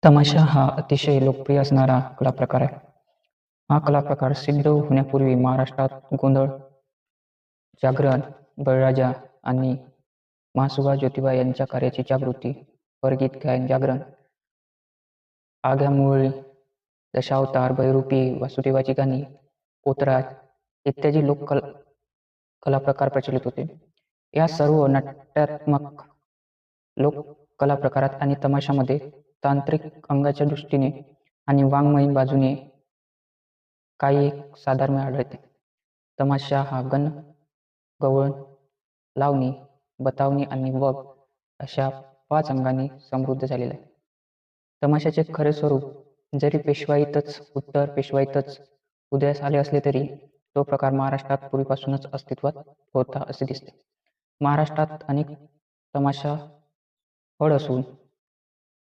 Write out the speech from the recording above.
तमाशा हा अतिशय लोकप्रिय असणारा कला प्रकार आहे. हा कला प्रकार सिद्ध होण्यापूर्वी महाराष्ट्रात गोंधळ, जागरण, बळीराजा आणि महासुभा ज्योतिबा यांच्या कार्याची जागृती, परगीत गायन जागरण, आग्यामुरळी, दशावतार, बहुरूपी, वासुदेवाची गाणी, पोतराज इत्यादी कला प्रकार प्रचलित होते. या सर्व नाट्यात्मक लोक कला प्रकारात आणि तमाशामध्ये तांत्रिक अंगाच्या दृष्टीने आणि वाङ्मयीन बाजूने काही एक साधर्म्य आढळते. तमाशा हा गण, गवळण, लावणी, बतावणी आणि वग अशा 5 अंगांनी समृद्ध झालेला आहे. तमाशाचे खरे स्वरूप जरी उत्तर पेशवाईतच उदयास आले असले तरी तो प्रकार महाराष्ट्रात पूर्वीपासूनच अस्तित्वात होता असे दिसते. महाराष्ट्रात अनेक तमाशा फळ असून